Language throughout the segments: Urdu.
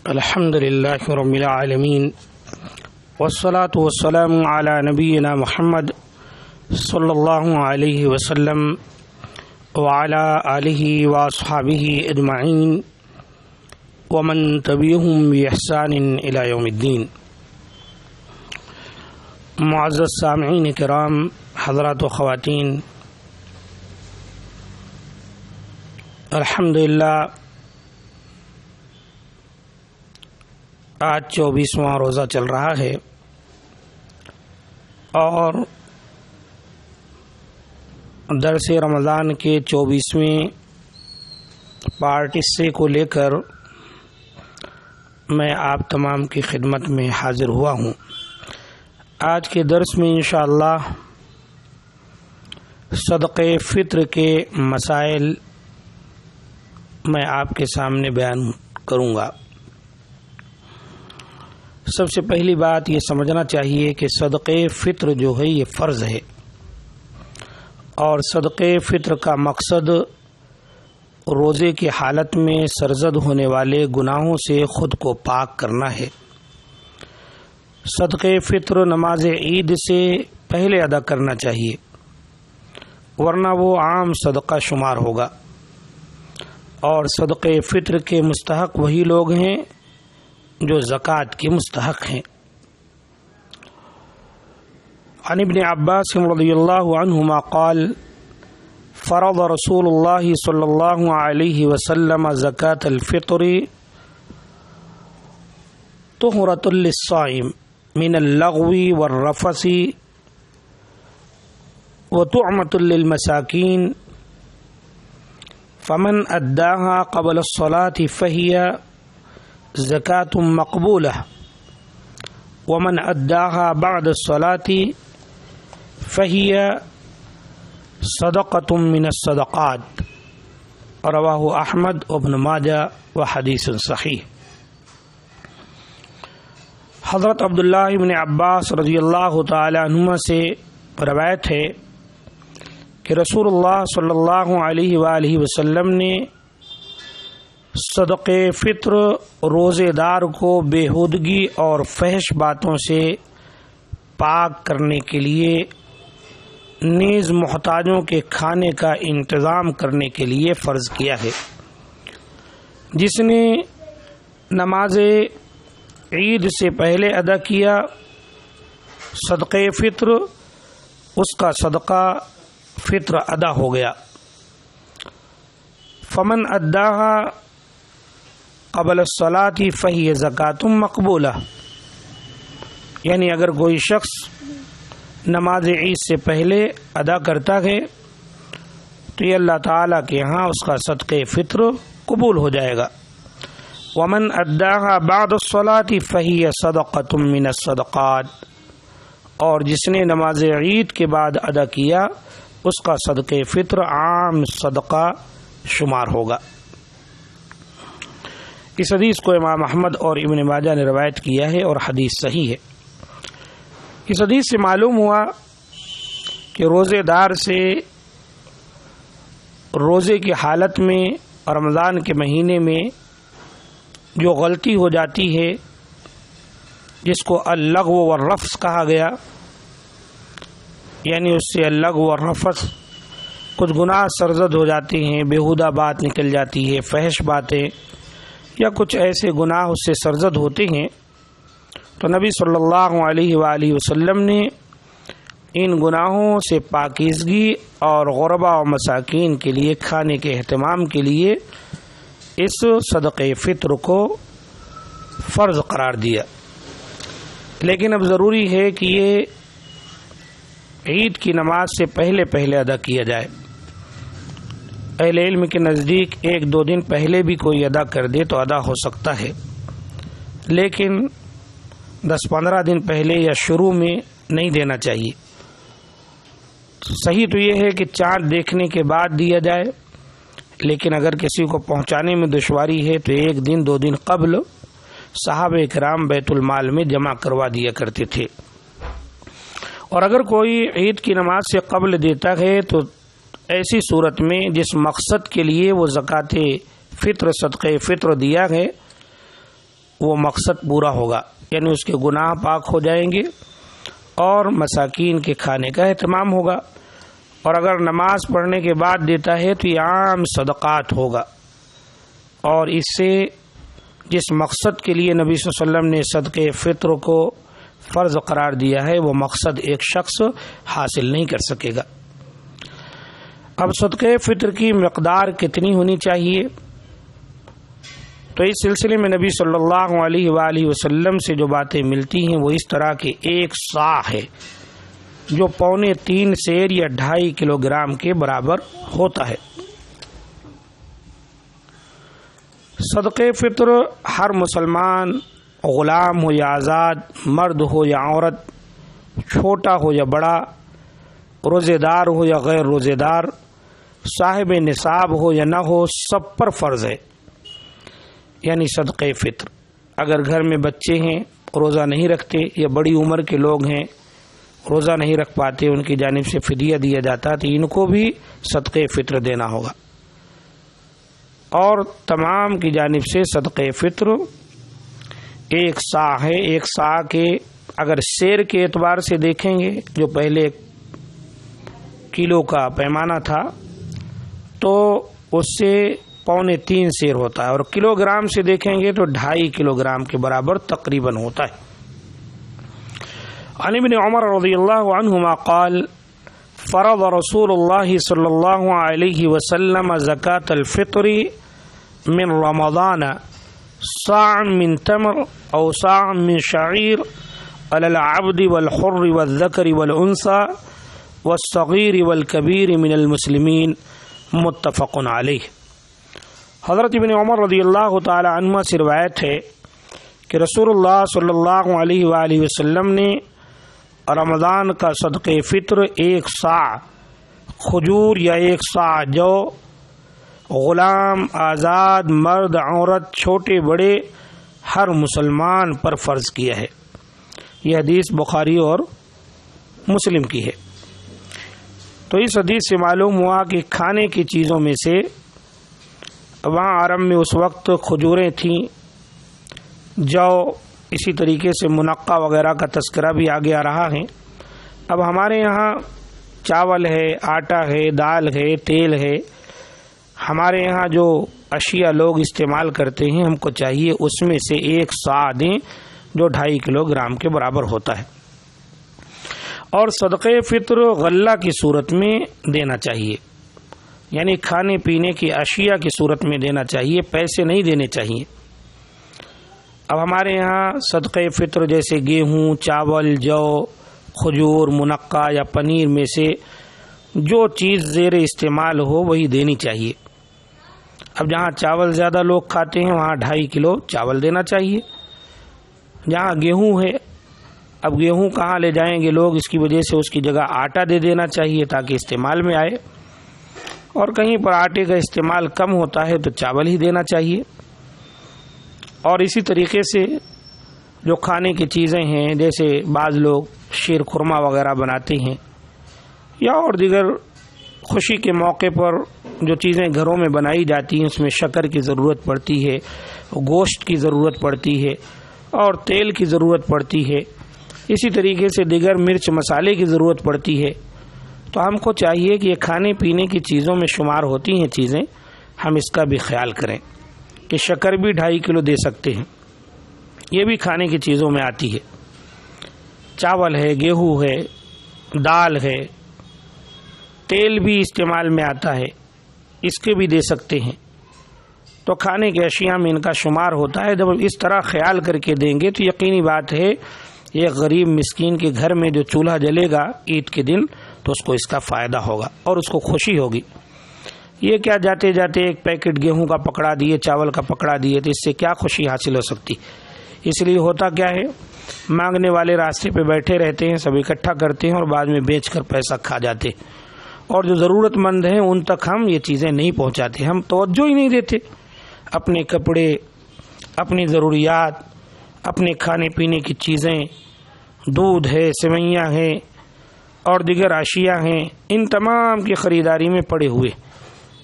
الحمد للہ رب العالمین والصلاة والسلام علی نبینا محمد صلی اللہ علیہ وسلم وعلی آلہ واصحابہ اجمعین ومن تبعہم بإحسان الی یوم الدین۔ معزز سامعین کرام، حضرات و خواتین، الحمدللہ آج 24واں روزہ چل رہا ہے اور درس رمضان کے 24ویں پارٹ حصے کو لے کر میں آپ تمام کی خدمت میں حاضر ہوا ہوں۔ آج کے درس میں انشاءاللہ صدقہ فطر کے مسائل میں آپ کے سامنے بیان کروں گا۔ سب سے پہلی بات یہ سمجھنا چاہیے کہ صدقہ فطر جو ہے یہ فرض ہے، اور صدقہ فطر کا مقصد روزے کی حالت میں سرزد ہونے والے گناہوں سے خود کو پاک کرنا ہے۔ صدقہ فطر نماز عید سے پہلے ادا کرنا چاہیے، ورنہ وہ عام صدقہ شمار ہوگا، اور صدقہ فطر کے مستحق وہی لوگ ہیں جو زکوٰۃ کے مستحق ہیں۔ عن ابن عباس رضی اللہ عنہما قال فرض رسول اللہ صلی اللہ علیہ وسلم زکاة الفطر طہرۃ للصائم من اللغو والرفث وطعمۃ للمساکین فمن اداها قبل الصلاة فهي زکاة مقبولہ ومن اداها بعد الصلاة فهي صدقة من الصدقات، رواہ احمد وابن ماجہ وحدیث صحیح۔ حضرت عبداللہ ابن عباس رضی اللہ تعالی عنہما سے روایت ہے کہ رسول اللہ صلی اللہ علیہ وآلہ وسلم نے صدقہ فطر روزے دار کو بےہودگی اور فحش باتوں سے پاک کرنے کے لیے نیز محتاجوں کے کھانے کا انتظام کرنے کے لیے فرض کیا ہے۔ جس نے نماز عید سے پہلے ادا کیا صدقہ فطر، اس کا صدقہ فطر ادا ہو گیا۔ فمن اداها قبل الصلاة فہی زکاة مقبولہ، یعنی اگر کوئی شخص نماز عید سے پہلے ادا کرتا ہے تو یہ اللہ تعالیٰ کے ہاں اس کا صدقہ فطر قبول ہو جائے گا۔ ومن اداها بعد الصلاة فہی صدقة من الصدقات، اور جس نے نماز عید کے بعد ادا کیا اس کا صدقہ فطر عام صدقہ شمار ہوگا۔ اس حدیث کو امام احمد اور ابن ماجہ نے روایت کیا ہے اور حدیث صحیح ہے۔ اس حدیث سے معلوم ہوا کہ روزے دار سے روزے کی حالت میں رمضان کے مہینے میں جو غلطی ہو جاتی ہے، جس کو اللغو والرفث کہا گیا، یعنی اس سے اللغو والرفث کچھ گناہ سرزد ہو جاتے ہیں، بیہودہ بات نکل جاتی ہے، فحش باتیں یا کچھ ایسے گناہ اس سے سرزد ہوتے ہیں، تو نبی صلی اللہ علیہ وآلہ وسلم نے ان گناہوں سے پاکیزگی اور غربا و مساکین کے لیے کھانے کے اہتمام کے لیے اس صدقہ فطر کو فرض قرار دیا۔ لیکن اب ضروری ہے کہ یہ عید کی نماز سے پہلے ادا کیا جائے۔ اہل علم کے نزدیک 1-2 دن پہلے بھی کوئی ادا کر دے تو ادا ہو سکتا ہے، لیکن 10-15 دن پہلے یا شروع میں نہیں دینا چاہیے۔ صحیح تو یہ ہے کہ چاند دیکھنے کے بعد دیا جائے، لیکن اگر کسی کو پہنچانے میں دشواری ہے تو 1-2 دن قبل صحابہ کرام بیت المال میں جمع کروا دیا کرتے تھے۔ اور اگر کوئی عید کی نماز سے قبل دیتا ہے تو ایسی صورت میں جس مقصد کے لیے وہ زکوٰۃ فطر صدقہ فطر دیا ہے وہ مقصد پورا ہوگا، یعنی اس کے گناہ پاک ہو جائیں گے اور مساکین کے کھانے کا اہتمام ہوگا۔ اور اگر نماز پڑھنے کے بعد دیتا ہے تو یہ عام صدقات ہوگا، اور اس سے جس مقصد کے لیے نبی صلی اللہ علیہ وسلم نے صدقے فطر کو فرض قرار دیا ہے وہ مقصد ایک شخص حاصل نہیں کر سکے گا۔ اب صدقے فطر کی مقدار کتنی ہونی چاہیے؟ تو اس سلسلے میں نبی صلی اللہ علیہ وآلہ وسلم سے جو باتیں ملتی ہیں وہ اس طرح کے 1 صاع ہے، جو 3.25 سیر یا 2.5 کلو گرام کے برابر ہوتا ہے۔ صدقے فطر ہر مسلمان، غلام ہو یا آزاد، مرد ہو یا عورت، چھوٹا ہو یا بڑا، روزے دار ہو یا غیر روزے دار، صاحب نصاب ہو یا نہ ہو، سب پر فرض ہے۔ یعنی صدقے فطر اگر گھر میں بچے ہیں روزہ نہیں رکھتے، یا بڑی عمر کے لوگ ہیں روزہ نہیں رکھ پاتے، ان کی جانب سے فدیہ دیا جاتا تو ان کو بھی صدقے فطر دینا ہوگا۔ اور تمام کی جانب سے صدقے فطر 1 صاع ہے۔ 1 صاع کے اگر سیر کے اعتبار سے دیکھیں گے، جو پہلے کلو کا پیمانہ تھا تو اس سے 3.25 سیر ہوتا ہے، اور کلو گرام سے دیکھیں گے تو 2.5 کلو گرام کے برابر تقریباً ہوتا ہے۔ عن ابن عمر رضی اللہ عنہما قال فرض رسول اللہ صلی اللہ علیہ وسلم زکاة الفطر من رمضان صاع من تمر او صاع من شعیر علی العبد والحر والذکر والانثى والصغیر والکبیر من المسلمین، متفق علیہ۔ حضرت ابن عمر رضی اللہ تعالی عنہ سے روایت ہے کہ رسول اللہ صلی اللہ علیہ وآلہ وسلم نے رمضان کا صدقے فطر 1 صاع کھجور یا 1 صاع جو غلام، آزاد، مرد، عورت، چھوٹے بڑے ہر مسلمان پر فرض کیا ہے۔ یہ حدیث بخاری اور مسلم کی ہے۔ تو اس حدیث سے معلوم ہوا کہ کھانے کی چیزوں میں سے وہاں عرب میں اس وقت کھجوریں تھیں، جو اسی طریقے سے منقع وغیرہ کا تذکرہ بھی آگے آ رہا ہے۔ اب ہمارے یہاں چاول ہے، آٹا ہے، دال ہے، تیل ہے، ہمارے یہاں جو اشیاء لوگ استعمال کرتے ہیں ہم کو چاہیے اس میں سے 1 صاع دیں، جو 2.5 کلو گرام کے برابر ہوتا ہے۔ اور صدقے فطر غلہ کی صورت میں دینا چاہیے، یعنی کھانے پینے کی اشیاء کی صورت میں دینا چاہیے، پیسے نہیں دینے چاہیے۔ اب ہمارے یہاں صدقے فطر جیسے گیہوں، چاول، جو، کھجور، منقع یا پنیر میں سے جو چیز زیر استعمال ہو وہی دینی چاہیے۔ اب جہاں چاول زیادہ لوگ کھاتے ہیں وہاں 2.5 کلو چاول دینا چاہیے۔ جہاں گیہوں ہے، اب گیہوں کہاں لے جائیں گے لوگ، اس کی وجہ سے اس کی جگہ آٹا دے دینا چاہیے تاکہ استعمال میں آئے، اور کہیں پر آٹے کا استعمال کم ہوتا ہے تو چاول ہی دینا چاہیے۔ اور اسی طریقے سے جو کھانے کی چیزیں ہیں، جیسے بعض لوگ شیر خورما وغیرہ بناتے ہیں، یا اور دیگر خوشی کے موقع پر جو چیزیں گھروں میں بنائی جاتی ہیں اس میں شکر کی ضرورت پڑتی ہے، گوشت کی ضرورت پڑتی ہے، اور تیل کی ضرورت پڑتی ہے، اسی طریقے سے دیگر مرچ مسالے کی ضرورت پڑتی ہے۔ تو ہم کو چاہیے کہ یہ کھانے پینے کی چیزوں میں شمار ہوتی ہیں چیزیں، ہم اس کا بھی خیال کریں کہ شکر بھی 2.5 کلو دے سکتے ہیں، یہ بھی کھانے کی چیزوں میں آتی ہے۔ چاول ہے، گیہوں ہے، دال ہے، تیل بھی استعمال میں آتا ہے، اس کے بھی دے سکتے ہیں۔ تو کھانے کی اشیاء میں ان کا شمار ہوتا ہے۔ جب اس طرح خیال کر کے دیں گے تو یقینی بات ہے یہ غریب مسکین کے گھر میں جو چولہا جلے گا عید کے دن تو اس کو اس کا فائدہ ہوگا اور اس کو خوشی ہوگی۔ یہ کیا جاتے جاتے 1 پیکٹ گیہوں کا پکڑا دیے، چاول کا پکڑا دیے، تو اس سے کیا خوشی حاصل ہو سکتی؟ اس لیے ہوتا کیا ہے، مانگنے والے راستے پہ بیٹھے رہتے ہیں، سب اکٹھا کرتے ہیں اور بعد میں بیچ کر پیسہ کھا جاتے، اور جو ضرورت مند ہیں ان تک ہم یہ چیزیں نہیں پہنچاتے، ہم توجہ ہی نہیں دیتے۔ اپنے کپڑے، اپنی ضروریات، اپنے کھانے پینے کی چیزیں، دودھ ہے، سوئیاں ہیں اور دیگر اشیاء ہیں، ان تمام کی خریداری میں پڑے ہوئے،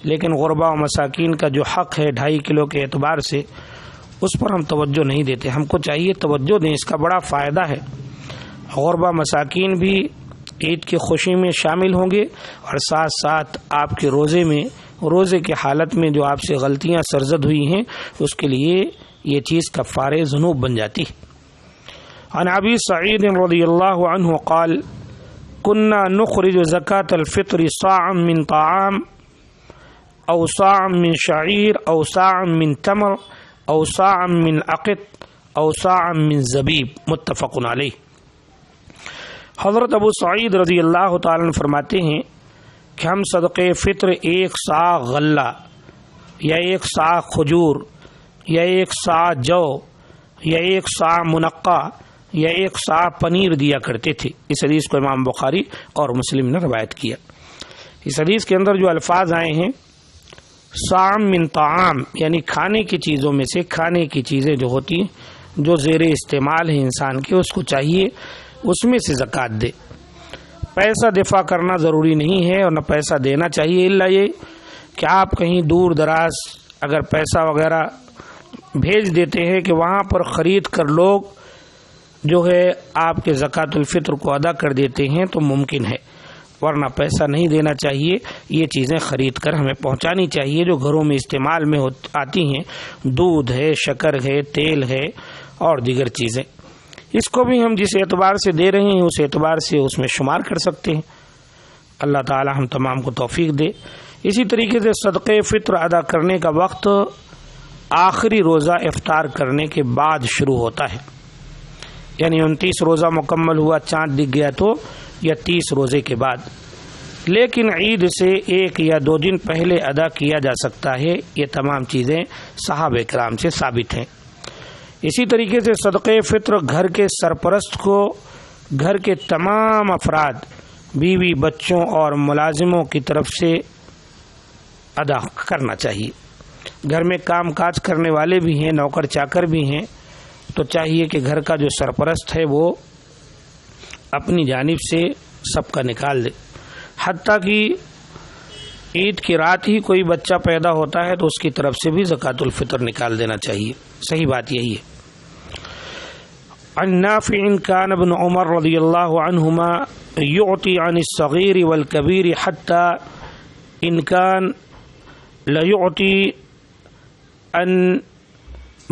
لیکن غربا و مساکین کا جو حق ہے 2.5 کلو کے اعتبار سے اس پر ہم توجہ نہیں دیتے. ہم کو چاہیے توجہ دیں، اس کا بڑا فائدہ ہے. غربا مساکین بھی عید کی خوشی میں شامل ہوں گے، اور ساتھ ساتھ آپ کے روزے کی حالت میں جو آپ سے غلطیاں سرزد ہوئی ہیں اس کے لیے یہ چیز کفارے ذنوب بن جاتی ہے. عن ابی سعید رضی اللہ عنہ قال كنا نخرج زکاة الفطر صاعا من طعام او صاعا من شعیر او صاعا من تمر او صاعا من عقد او صاعا من زبیب. متفق علیہ. حضرت ابو سعید رضی اللہ تعالیٰ عنہ فرماتے ہیں کہ ہم صدقے فطر ایک سا غلہ یا ایک سا کھجور یا ایک سا جو یا ایک سا منقع یا ایک سا پنیر دیا کرتے تھے. اس حدیث کو امام بخاری اور مسلم نے روایت کیا. اس حدیث کے اندر جو الفاظ آئے ہیں صاع من طعام یعنی کھانے کی چیزوں میں سے، کھانے کی چیزیں جو ہوتی ہیں جو زیر استعمال ہے انسان کے، اس کو چاہیے اس میں سے زکوٰۃ دے. پیسہ دفع کرنا ضروری نہیں ہے اور نہ پیسہ دینا چاہیے، الا یہ کہ آپ کہیں دور دراز اگر پیسہ وغیرہ بھیج دیتے ہیں کہ وہاں پر خرید کر لوگ جو ہے آپ کے زکوٰۃ الفطر کو ادا کر دیتے ہیں تو ممکن ہے، ورنہ پیسہ نہیں دینا چاہیے. یہ چیزیں خرید کر ہمیں پہنچانی چاہیے جو گھروں میں استعمال میں آتی ہیں، دودھ ہے، شکر ہے، تیل ہے اور دیگر چیزیں. اس کو بھی ہم جس اعتبار سے دے رہے ہیں اس اعتبار سے اس میں شمار کر سکتے ہیں. اللہ تعالی ہم تمام کو توفیق دے. اسی طریقے سے صدقے فطر ادا کرنے کا وقت آخری روزہ افطار کرنے کے بعد شروع ہوتا ہے، یعنی 29 روزہ مکمل ہوا، چاند دکھ گیا تو یا 30 روزے کے بعد. لیکن عید سے 1 یا 2 دن پہلے ادا کیا جا سکتا ہے. یہ تمام چیزیں صحابہ کرام سے ثابت ہیں. اسی طریقے سے صدقے فطر گھر کے سرپرست کو گھر کے تمام افراد، بیوی، بچوں اور ملازموں کی طرف سے ادا کرنا چاہیے. گھر میں کام کاج کرنے والے بھی ہیں، نوکر چاکر بھی ہیں، تو چاہیے کہ گھر کا جو سرپرست ہے وہ اپنی جانب سے سب کا نکال دے. حتیٰ کہ عید کی رات ہی کوئی بچہ پیدا ہوتا ہے تو اس کی طرف سے بھی زکوٰۃ الفطر نکال دینا چاہیے. صحیح بات یہی ہے. عن نافع كان ابن عمر رضی اللہ عنہما يعطي عن الصغير والكبير حتى إن كان ليعطي عن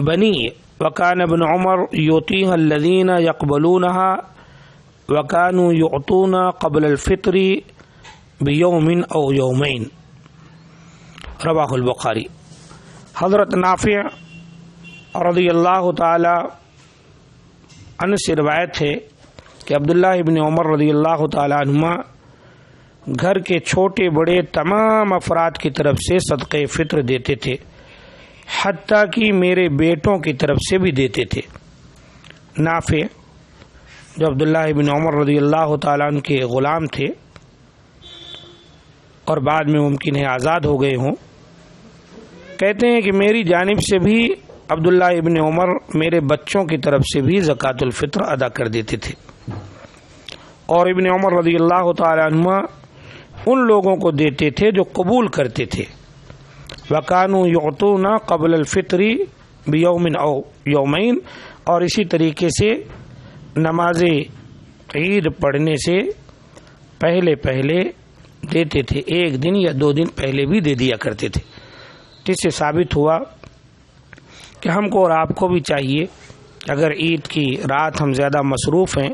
بني وكان ابن عمر يعطيها الذين يقبلونها وكانوا يعطون قبل الفطر بيوم أو يومين. رواہ البخاری. حضرت نافع رضی اللہ تعالی عنہ سے روایت ہے کہ عبداللہ ابن عمر رضی اللہ تعالی عنہما گھر کے چھوٹے بڑے تمام افراد کی طرف سے صدقے فطر دیتے تھے، حتیٰ کہ میرے بیٹوں کی طرف سے بھی دیتے تھے. نافع جو عبداللہ ابن عمر رضی اللہ تعالیٰ عنہ کے غلام تھے اور بعد میں ممکن ہے آزاد ہو گئے ہوں، کہتے ہیں کہ میری جانب سے بھی عبداللہ ابن عمر میرے بچوں کی طرف سے بھی زکوٰۃ الفطر ادا کر دیتے تھے. اور ابن عمر رضی اللہ تعالیٰ عنہ ان لوگوں کو دیتے تھے جو قبول کرتے تھے. وَكَانُوا يُعْطُونَ قَبْلَ الْفِطْرِ بِيَوْمٍ أَوْ يَوْمَيْنِ. اور اسی طریقے سے نماز عید پڑھنے سے پہلے دیتے تھے، 1 دن یا 2 دن پہلے بھی دے دیا کرتے تھے. جس سے ثابت ہوا کہ ہم کو اور آپ کو بھی چاہیے اگر عید کی رات ہم زیادہ مصروف ہیں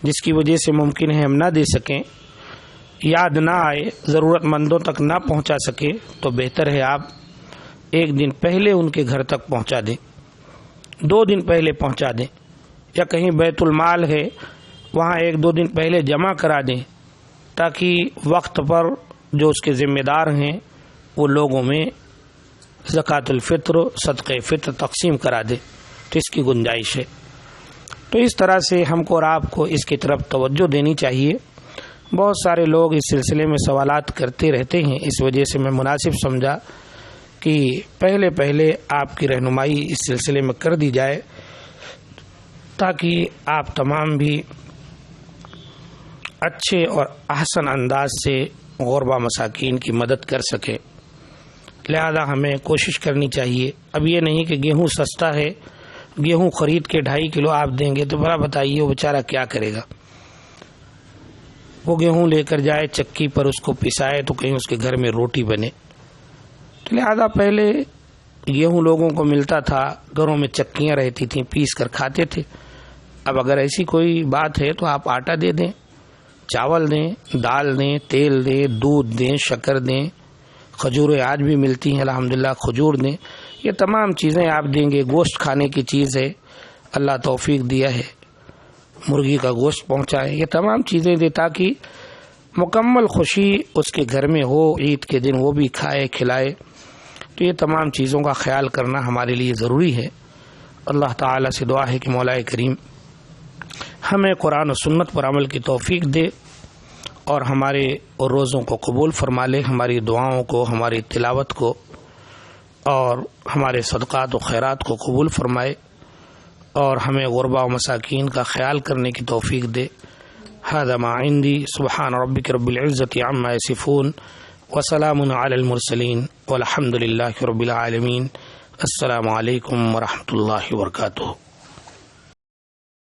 جس کی وجہ سے ممکن ہے ہم نہ دے سکیں، یاد نہ آئے، ضرورت مندوں تک نہ پہنچا سکے، تو بہتر ہے آپ 1 دن پہلے ان کے گھر تک پہنچا دیں، 2 دن پہلے پہنچا دیں، یا کہیں بیت المال ہے وہاں 1-2 دن پہلے جمع کرا دیں تاکہ وقت پر جو اس کے ذمہ دار ہیں وہ لوگوں میں زکوٰۃ الفطر صدقے فطر تقسیم کرا دے، تو اس کی گنجائش ہے. تو اس طرح سے ہم کو اور آپ کو اس کی طرف توجہ دینی چاہیے. بہت سارے لوگ اس سلسلے میں سوالات کرتے رہتے ہیں، اس وجہ سے میں مناسب سمجھا کہ پہلے آپ کی رہنمائی اس سلسلے میں کر دی جائے تاکہ آپ تمام بھی اچھے اور احسن انداز سے غربا مساکین کی مدد کر سکیں. لہذا ہمیں کوشش کرنی چاہیے. اب یہ نہیں کہ گیہوں سستا ہے، گیہوں خرید کے 2.5 کلو آپ دیں گے تو بڑا بتائیے وہ بیچارہ کیا کرے گا. وہ گیہوں لے کر جائے چکی پر، اس کو پسائے تو کہیں اس کے گھر میں روٹی بنے. تو لہذا پہلے گیہوں لوگوں کو ملتا تھا، گھروں میں چکیاں رہتی تھیں، پیس کر کھاتے تھے. اب اگر ایسی کوئی بات ہے تو آپ آٹا دے دیں، چاول دیں، دال دیں، تیل دیں، دودھ دیں، شکر دیں، کھجوریں آج بھی ملتی ہیں الحمدللہ، کھجور دیں. یہ تمام چیزیں آپ دیں گے. گوشت کھانے کی چیز ہے، اللہ توفیق دیا ہے، مرغی کا گوشت پہنچائیں. یہ تمام چیزیں دیں تاکہ مکمل خوشی اس کے گھر میں ہو، عید کے دن وہ بھی کھائے کھلائے. تو یہ تمام چیزوں کا خیال کرنا ہمارے لیے ضروری ہے. اللہ تعالیٰ سے دعا ہے کہ مولا کریم ہمیں قرآن و سنت پر عمل کی توفیق دے اور ہمارے روزوں کو قبول فرما لے، ہماری دعاؤں کو، ہماری تلاوت کو اور ہمارے صدقات و خیرات کو قبول فرمائے اور ہمیں غربا و مساکین کا خیال کرنے کی توفیق دے. ھذا ما عندی. سبحان ربک رب العزۃ عما یصفون وسلام علی المرسلین والحمد للہ رب العالمین. السلام علیکم ورحمۃ اللہ وبرکاتہ.